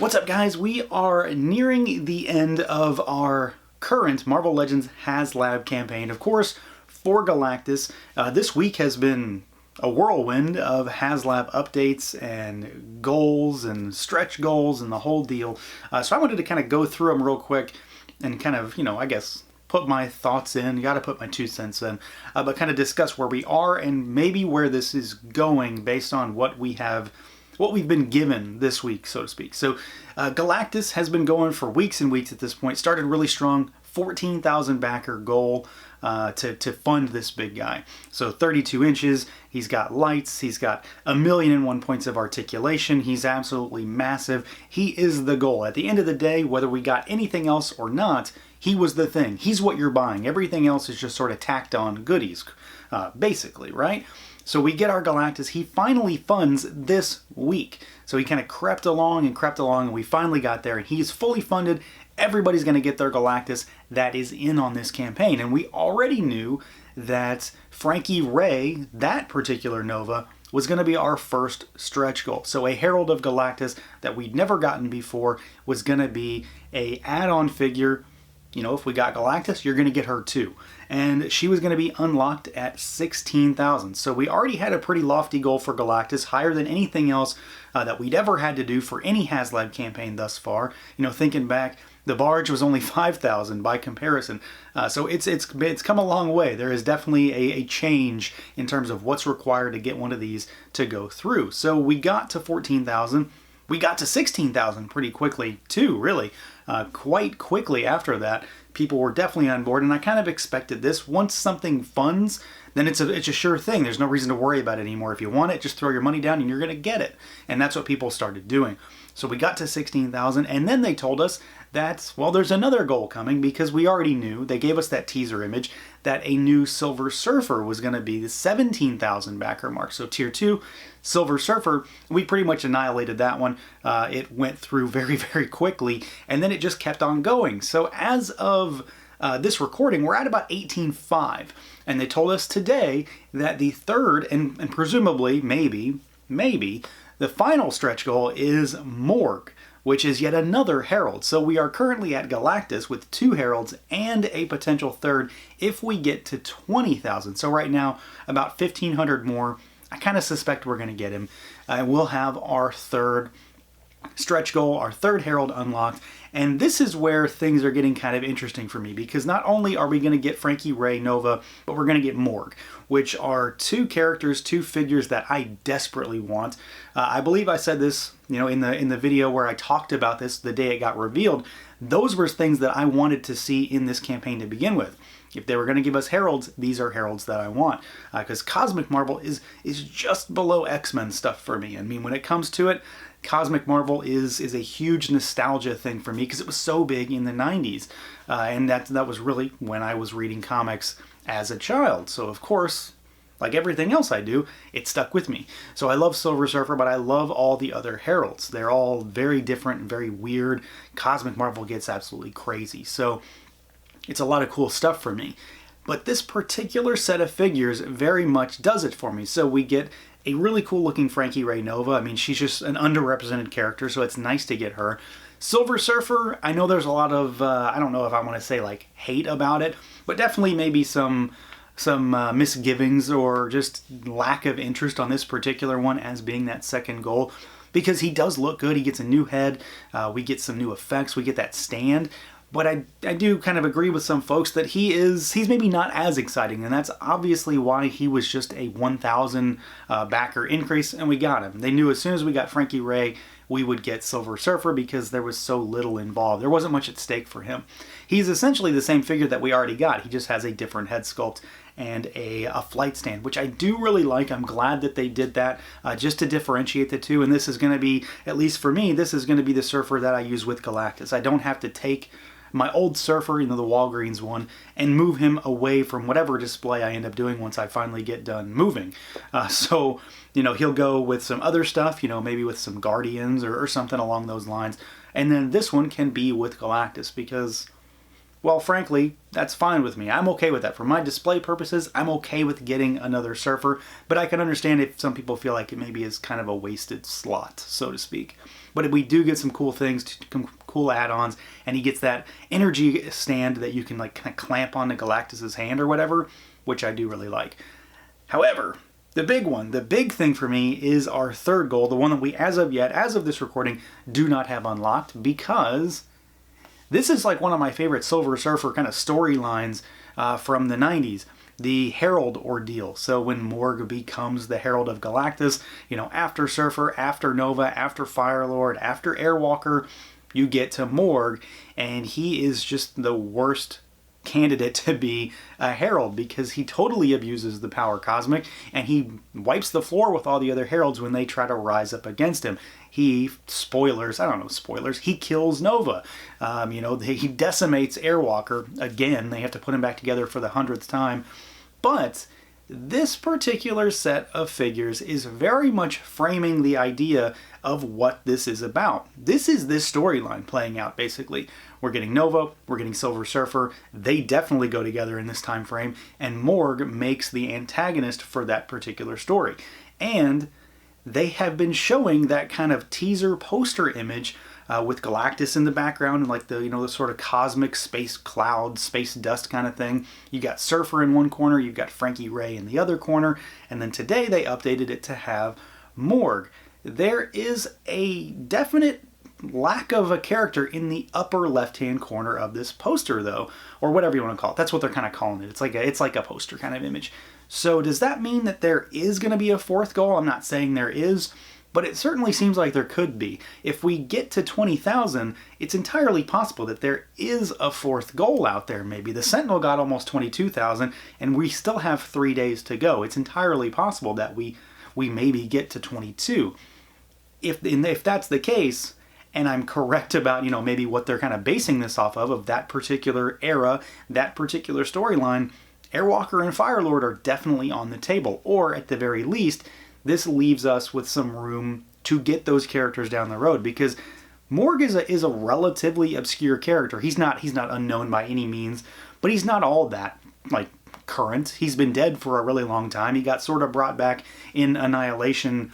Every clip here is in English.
What's up, guys? We are nearing the end of our current Marvel Legends Haslab campaign. Of course, for Galactus, this week has been a whirlwind of Haslab updates and goals and stretch goals and the whole deal. So I wanted to kind of go through them real quick and kind of, I guess, put my thoughts in. You got to put my 2 cents in, but kind of discuss where we are and maybe where this is going based on what we've been given this week, so to speak. So Galactus has been going for weeks and weeks at this point. Started really strong, 14,000 backer goal to fund this big guy. So 32 inches, he's got lights, he's got 1,000,001 points of articulation, he's absolutely massive. He is the goal. At the end of the day, whether we got anything else or not, he was the thing. He's what you're buying. Everything else is just sort of tacked on goodies, basically, right? So we get our Galactus. He finally funds this week. So he kind of crept along, and we finally got there, and he's fully funded. Everybody's going to get their Galactus that is in on this campaign. And we already knew that Frankie Ray, that particular Nova, was going to be our first stretch goal. So a Herald of Galactus that we'd never gotten before was going to be a add-on figure. If we got Galactus, you're going to get her too. And she was going to be unlocked at 16,000. So we already had a pretty lofty goal for Galactus, higher than anything else that we'd ever had to do for any Haslab campaign thus far. Thinking back, the barge was only 5,000 by comparison. So it's come a long way. There is definitely a change in terms of what's required to get one of these to go through. So we got to 14,000. We got to 16,000 pretty quickly too, really. Quite quickly after that, people were definitely on board, and I kind of expected this. Once something funds, then it's a sure thing. There's no reason to worry about it anymore. If you want it, just throw your money down and you're going to get it. And that's what people started doing. So we got to 16,000, and then they told us that, well, there's another goal coming, because we already knew, they gave us that teaser image, that a new Silver Surfer was going to be the 17,000 backer mark. So Tier 2, Silver Surfer, we pretty much annihilated that one. It went through very, very quickly, and then it just kept on going. So as of this recording, we're at about 18.5, and they told us today that the third, and presumably, maybe, the final stretch goal is Morg, which is yet another Herald. So we are currently at Galactus with 2 Heralds and a potential third if we get to 20,000. So right now, about 1,500 more. I kind of suspect we're going to get him. We'll have our third stretch goal, our third Herald unlocked. And this is where things are getting kind of interesting for me, because not only are we going to get Frankie Ray Nova, but we're going to get Morg, which are 2 characters, 2 figures that I desperately want. I believe I said this, in the video where I talked about this the day it got revealed. Those were things that I wanted to see in this campaign to begin with. If they were going to give us Heralds, these are Heralds that I want. Because Cosmic Marvel is just below X-Men stuff for me. I mean, when it comes to it, Cosmic Marvel is a huge nostalgia thing for me, because it was so big in the 90s. And that was really when I was reading comics as a child. So, of course, like everything else I do, it stuck with me. So I love Silver Surfer, but I love all the other Heralds. They're all very different and very weird. Cosmic Marvel gets absolutely crazy. So it's a lot of cool stuff for me. But this particular set of figures very much does it for me. So we get a really cool looking Frankie Ray Nova. I mean, she's just an underrepresented character, so it's nice to get her. Silver Surfer, I know there's a lot of, I don't know if I want to say like hate about it, but definitely maybe some misgivings or just lack of interest on this particular one as being that second goal, because he does look good. He gets a new head, we get some new effects, we get that stand. But I do kind of agree with some folks that he's maybe not as exciting, and that's obviously why he was just a 1,000 backer increase, and we got him. They knew as soon as we got Frankie Ray, we would get Silver Surfer, because there was so little involved. There wasn't much at stake for him. He's essentially the same figure that we already got. He just has a different head sculpt and a flight stand, which I do really like. I'm glad that they did that just to differentiate the two, and this is going to be, at least for me, this is going to be the Surfer that I use with Galactus. I don't have to take my old Surfer, the Walgreens one, and move him away from whatever display I end up doing once I finally get done moving. So he'll go with some other stuff, maybe with some Guardians or something along those lines. And then this one can be with Galactus, because well, frankly, that's fine with me. I'm okay with that. For my display purposes, I'm okay with getting another Surfer, but I can understand if some people feel like it maybe is kind of a wasted slot, so to speak. But we do get some cool things, cool add-ons, and he gets that energy stand that you can like kind of clamp onto Galactus's hand or whatever, which I do really like. However, the big one, the big thing for me is our third goal, the one that we, as of this recording, do not have unlocked, because this is like one of my favorite Silver Surfer kind of storylines from the 90s, the Herald ordeal. So when Morg becomes the Herald of Galactus, you know, after Surfer, after Nova, after Firelord, after Airwalker, you get to Morg, and he is just the worst candidate to be a Herald because he totally abuses the power cosmic, and he wipes the floor with all the other Heralds when they try to rise up against him. He, spoilers, I don't know, spoilers, he kills Nova. He decimates Airwalker. Again, they have to put him back together for the 100th time. But this particular set of figures is very much framing the idea of what this is about. This is this storyline playing out, basically. We're getting Nova, we're getting Silver Surfer. They definitely go together in this time frame, and Morg makes the antagonist for that particular story. And they have been showing that kind of teaser poster image with Galactus in the background and like the sort of cosmic space cloud, space dust kind of thing. You got Surfer in one corner, you've got Frankie Ray in the other corner, and then today they updated it to have Morg. There is a definite lack of a character in the upper left-hand corner of this poster, though, or whatever you want to call it. That's what they're kind of calling it. It's like a poster kind of image. So does that mean that there is going to be a fourth goal? I'm not saying there is, but it certainly seems like there could be. If we get to 20,000, it's entirely possible that there is a fourth goal out there maybe. The Sentinel got almost 22,000, and we still have 3 days to go. It's entirely possible that we maybe get to 22. If that's the case, and I'm correct about, maybe what they're kind of basing this off of that particular era, that particular storyline, Airwalker and Firelord are definitely on the table. Or at the very least, this leaves us with some room to get those characters down the road, because Morg is a relatively obscure character. He's not unknown by any means, but he's not all that like current. He's been dead for a really long time. He got sort of brought back in Annihilation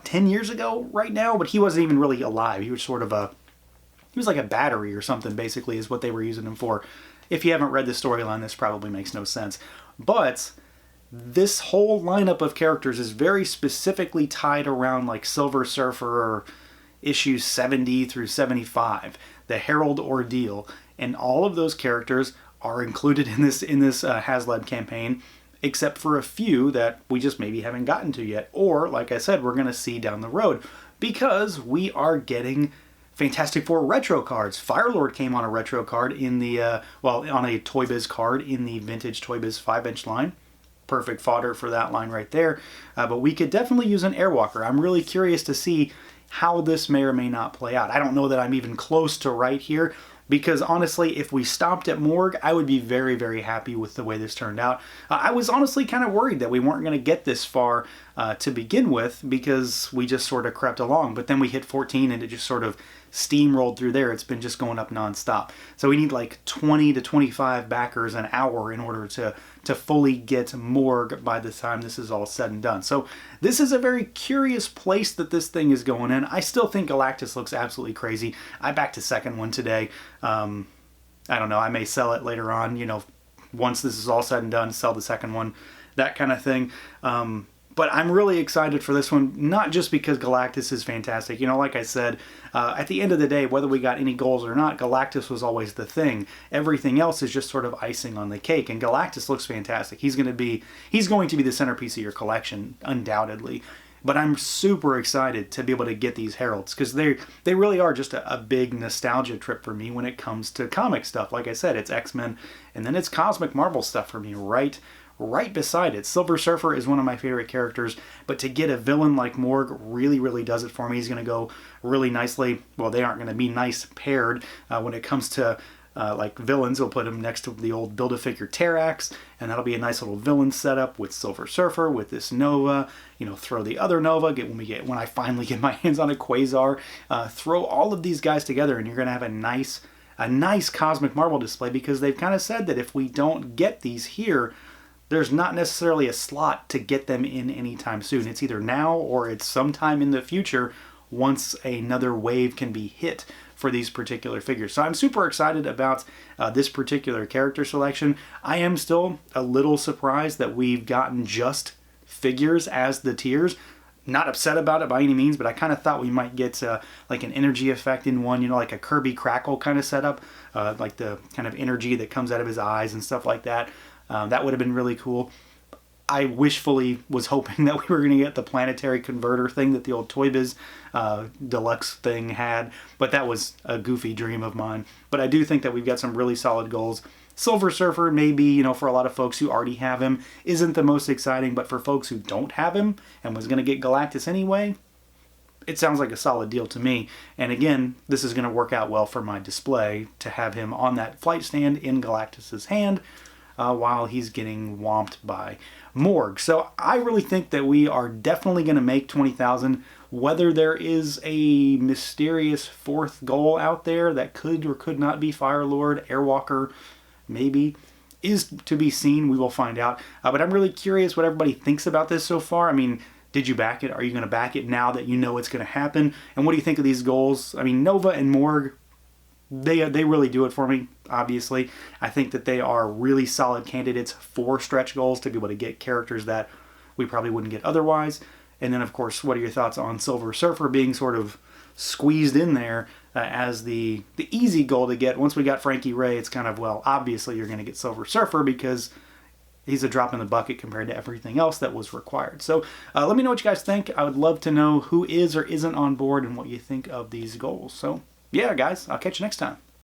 10 years ago right now, but he wasn't even really alive. He was he was like a battery or something, basically, is what they were using him for. If you haven't read the storyline, this probably makes no sense. But this whole lineup of characters is very specifically tied around like Silver Surfer issues 70 through 75, the Herald ordeal, and all of those characters are included in this Haslab campaign, except for a few that we just maybe haven't gotten to yet, or, like I said, we're going to see down the road, because we are getting Fantastic Four retro cards. Firelord came on a retro card in on a Toy Biz card in the vintage Toy Biz 5-inch line. Perfect fodder for that line right there. But we could definitely use an Airwalker. I'm really curious to see how this may or may not play out. I don't know that I'm even close to right here, because honestly, if we stopped at Morg, I would be very, very happy with the way this turned out. I was honestly kind of worried that we weren't going to get this far to begin with, because we just sort of crept along. But then we hit 14 and it just sort of steamrolled through there. It's been just going up nonstop. So we need like 20 to 25 backers an hour in order to fully get Morg by the time this is all said and done. So this is a very curious place that this thing is going in. I still think Galactus looks absolutely crazy. I backed a second one today. I don't know, I may sell it later on, once this is all said and done, sell the second one, that kind of thing. But I'm really excited for this one, not just because Galactus is fantastic. Like I said, at the end of the day, whether we got any goals or not, Galactus was always the thing. Everything else is just sort of icing on the cake, and Galactus looks fantastic. He's going to be the centerpiece of your collection, undoubtedly. But I'm super excited to be able to get these Heralds, because they really are just a big nostalgia trip for me when it comes to comic stuff. Like I said, it's X-Men, and then it's Cosmic Marvel stuff for me right beside it. Silver Surfer is one of my favorite characters, but to get a villain like Morg really, really does it for me. He's going to go really nicely. Well, they aren't going to be nice paired when it comes to like villains. We'll put him next to the old Build-A-Figure Terrax, and that'll be a nice little villain setup with Silver Surfer, with this Nova, throw the other Nova, when I finally get my hands on a Quasar, throw all of these guys together, and you're going to have a nice a nice cosmic marble display, because they've kind of said that if we don't get these here, there's not necessarily a slot to get them in anytime soon. It's either now or it's sometime in the future once another wave can be hit for these particular figures. So I'm super excited about this particular character selection. I am still a little surprised that we've gotten just figures as the tiers. Not upset about it by any means, but I kind of thought we might get like an energy effect in one, you know, like a Kirby Crackle kind of setup, like the kind of energy that comes out of his eyes and stuff like that. That would have been really cool. I wishfully was hoping that we were going to get the planetary converter thing that the old Toy Biz deluxe thing had, but that was a goofy dream of mine. But I do think that we've got some really solid goals. Silver Surfer, maybe, you know, for a lot of folks who already have him, isn't the most exciting, but for folks who don't have him and was going to get Galactus anyway, it sounds like a solid deal to me. And again, this is going to work out well for my display to have him on that flight stand in Galactus's hand while he's getting whomped by Morg. So I really think that we are definitely going to make 20,000. Whether there is a mysterious fourth goal out there that could or could not be Fire Lord, Airwalker, maybe, is to be seen. We will find out. But I'm really curious what everybody thinks about this so far. I mean, did you back it? Are you going to back it now that you know it's going to happen? And what do you think of these goals? I mean, Nova and Morg, they really do it for me, obviously. I think that they are really solid candidates for stretch goals to be able to get characters that we probably wouldn't get otherwise. And then, of course, what are your thoughts on Silver Surfer being sort of squeezed in there as the easy goal to get? Once we got Frankie Ray, it's kind of, well, obviously you're going to get Silver Surfer because he's a drop in the bucket compared to everything else that was required. So let me know what you guys think. I would love to know who is or isn't on board and what you think of these goals. So yeah, guys, I'll catch you next time.